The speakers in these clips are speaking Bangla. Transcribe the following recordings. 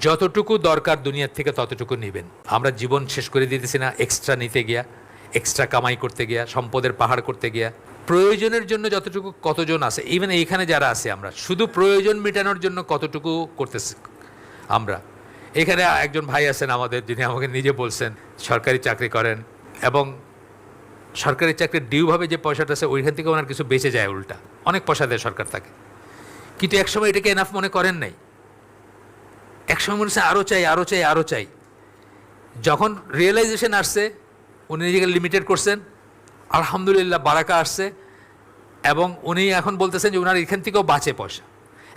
যতটুকু দরকার দুনিয়ার থেকে ততটুকু নেবেন। আমরা জীবন শেষ করে দিতেছি না এক্সট্রা নিতে গিয়া, এক্সট্রা কামাই করতে গিয়া, সম্পদের পাহাড় করতে গিয়া। প্রয়োজনের জন্য যতটুকু কতজন আছে, ইভেন এইখানে যারা আছে আমরা শুধু প্রয়োজন মেটানোর জন্য কতটুকু করতেছি আমরা। এখানে একজন ভাই আছেন আমাদের, যিনি আমাকে নিজে বলছেন সরকারি চাকরি করেন এবং সরকারি চাকরির ডিউভাবে যে পয়সাটা আছে ওইখান থেকে ওনার কিছু বেঁচে যায়, উল্টা অনেক পয়সা দেয় সরকার তাকে, কিন্তু একসময় এটাকে এনাফ মনে করেন নাই। একসময় মনে হচ্ছে আরও চাই, আরও চাই, আরও চাই। যখন রিয়েলাইজেশন আসছে উনি নিজেকে লিমিটেড করছেন, আলহামদুলিল্লাহ বারাকা আসছে এবং উনি এখন বলতেছেন যে ওনার এখান থেকেও বাঁচে পয়সা।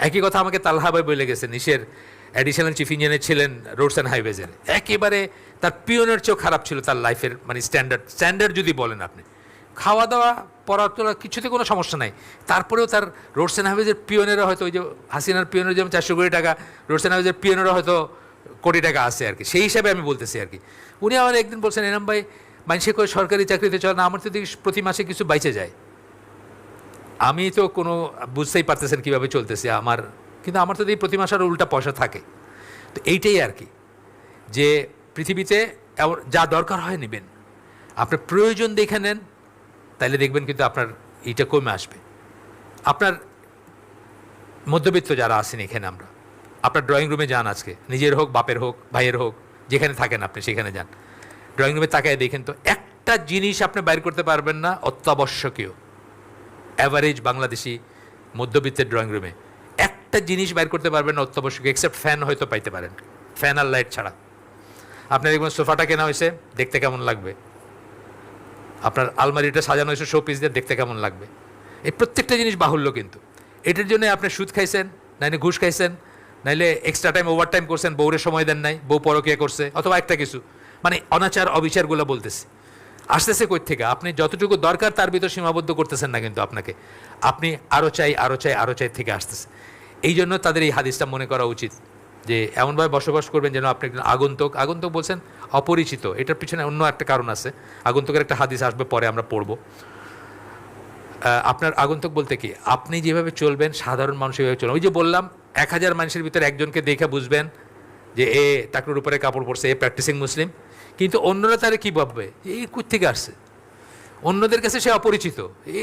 একই কথা আমাকে তালহা ভাই বলে গেছেন, নিশের অ্যাডিশনাল চিফ ইঞ্জিনিয়ার ছিলেন রোডস অ্যান্ড হাইওয়েজের। একেবারে তার পিওনের চেয়েও খারাপ ছিল তার লাইফের মানে স্ট্যান্ডার্ড যদি বলেন আপনি, খাওয়া দাওয়া পড়া তোলা কিছুতে কোনো সমস্যা নাই, তারপরেও তার রোডস অ্যান্ড হাইওয়েজের পিওনেরও হয়তো ওই যে হাসিনার পিওনের যেমন 400 কোটি টাকা, রোডস অ্যান্ড হাইওয়েজের পিওনেরও হয়তো কোটি টাকা আছে আর কি। সেই হিসাবে আমি বলতেছি আর কি। উনি আমার একদিন বলছেন, এনাম ভাই মানুষে করে সরকারি চাকরিতে চলে না, আমার তো দেখি প্রতি মাসে কিছু বাইচে যায়। আমি তো কোনো বুঝতেই পারতেছেন কীভাবে চলতেছি আমার, কিন্তু আমার তো দেখি প্রতি মাসে আরও উল্টা পয়সা থাকে। তো এইটাই আর কি, যে পৃথিবীতে যা দরকার হয় নেবেন, আপনার প্রয়োজন দেখে নেন, তাইলে দেখবেন কিন্তু আপনার এইটা কমে আসবে। আপনার মধ্যবিত্ত যারা আছেন এখানে, আমরা আপনার ড্রয়িং রুমে যান আজকে, নিজের হোক বাপের হোক ভাইয়ের হোক, যেখানে থাকেন আপনি সেখানে যান, ড্রয়িং রুমে তাকায় দেখেন তো একটা জিনিস আপনি বাইর করতে পারবেন না অত্যাবশ্যকীয়। অ্যাভারেজ বাংলাদেশি মধ্যবিত্তের ড্রয়িং রুমে একটা জিনিস বাইর করতে পারবেন না অত্যাবশ্যকীয়, এক্সেপ্ট ফ্যান হয়তো পাইতে পারেন, ফ্যান আর লাইট ছাড়া। আপনার দেখবেন সোফাটা কেনা হয়েছে, দেখতে কেমন লাগবে, আপনার আলমারিটা সাজানো হয়েছে শো পিস দিয়ে, দেখতে কেমন লাগবে। এই প্রত্যেকটা জিনিস বাহুল্য, কিন্তু এটার জন্য আপনি সুদ খাইছেন, নাইলে ঘুষ খাইছেন, নাইলে এক্সট্রা টাইম ওভার টাইম করছেন, বউরে সময় দেন নাই, বউ পরকিয়া করছে, অথবা একটা কিছু মানে অনাচার অবিচারগুলো বলতেছে। আসতেছে কই থেকে? আপনি যতটুকু দরকার তার ভিতর সীমাবদ্ধ করতেছেন না, কিন্তু আপনাকে আপনি আরও চাই, আরও চাই, আরও চাই থেকে আসতেছে। এই জন্য তাদের এই হাদিসটা মনে করা উচিত যে এমনভাবে বসবাস করবেন যেন আপনি একজন আগন্তুক। আগন্তুক বলছেন অপরিচিত, এটার পিছনে অন্য একটা কারণ আছে, আগন্তুকের একটা হাদিস আসবে পরে আমরা পড়ব। আপনার আগন্তুক বলতে কি, আপনি যেভাবে চলবেন সাধারণ মানুষ এভাবে চলবেন। ওই যে বললাম 1000 মানুষের ভিতরে একজনকে দেখে বুঝবেন যে এ টাকরুর উপরে কাপড় পরছে, এ প্র্যাকটিসিং মুসলিম, কিন্তু অন্যরা তারা কী ভাববে, এই কোত্থেকে আসছে, অন্যদের কাছে সে অপরিচিত,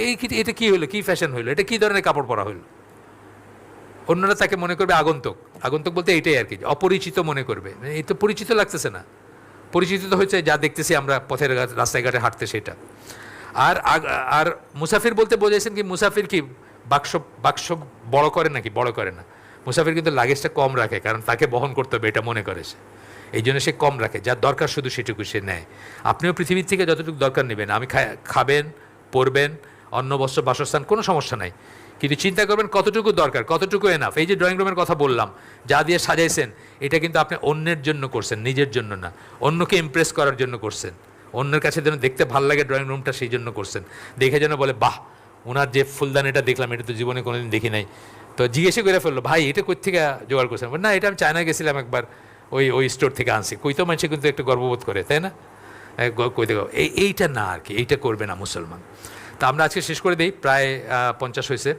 এই এটা কী হলো, কী ফ্যাশন হইলো, এটা কী ধরনের কাপড় পরা হইলো, অন্যরা তাকে মনে করবে আগন্তুক। আগন্তুক বলতে এইটাই আর কি, অপরিচিত মনে করবে, এই তো পরিচিত লাগতেছে না। পরিচিত তো হচ্ছে যা দেখতেছি আমরা পথের রাস্তায় ঘাটে হাঁটতে সেটা। আর আর মুসাফির বলতে বোঝাইছেন কি, মুসাফির কি বাক্স বাক্স বড় করে নাকি? বড় করে না। মুসাফির কিন্তু লাগেজটা কম রাখে, কারণ তাকে বহন করতে হবে এটা মনে করে সে, এই জন্য সে কম রাখে, যার দরকার শুধু সেটুকু সে নেয়। আপনিও পৃথিবীর থেকে যতটুকু দরকার নেবেন, আমি খাবেন, পরবেন, অন্ন বস্ত্র বাসস্থান, কোনো সমস্যা নাই, কিন্তু চিন্তা করবেন কতটুকু দরকার, কতটুকু এনাফ। এই যে ড্রয়িং রুমের কথা বললাম, যা দিয়ে সাজাইছেন, এটা কিন্তু আপনি অন্যের জন্য করছেন, নিজের জন্য না। অন্যকে ইমপ্রেস করার জন্য করছেন, অন্যের কাছে যেন দেখতে ভালো লাগে ড্রয়িং রুমটা, সেই জন্য করছেন। দেখে যেন বলে বাহ, ওনার যে ফুলদানিটা দেখলাম এটা তো জীবনে কোনোদিন দেখি নাই। তো জিজ্ঞেসে করে ফেললো, ভাই এটা কোথা থেকে জোগাড় করছেন? না, এটা আমি চায়না গেছিলাম একবার, ওই স্টোর থেকে আনছি। কইতো মানুষে কিন্তু একটু গর্ববোধ করে, তাই না? কইতে এইটা না আর কি, এইটা করবে না মুসলমান। তা আমরা আজকে শেষ করে দিই, প্রায় 50 হয়েছে।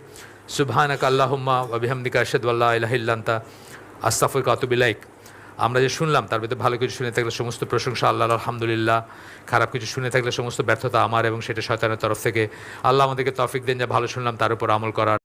সুবহানাকা আল্লাহুম্মা ওয়া বিহামদিকা আশহাদু আল্লা ইলাহা ইল্লা আনতা আস্তাগফিরুকা ওয়া আতুবু ইলাইক। আমরা যে শুনলাম তার ভিতরে ভালো কিছু শুনে থাকলে সমস্ত প্রশংসা আল্লাহর, আলহামদুলিল্লাহ। খারাপ কিছু শুনে থাকলে সমস্ত ব্যর্থতা আমার এবং সেটা শয়তানের তরফ থেকে। আল্লাহ আমাদেরকে তৌফিক দেন যা ভালো শুনলাম তার উপর আমল করার।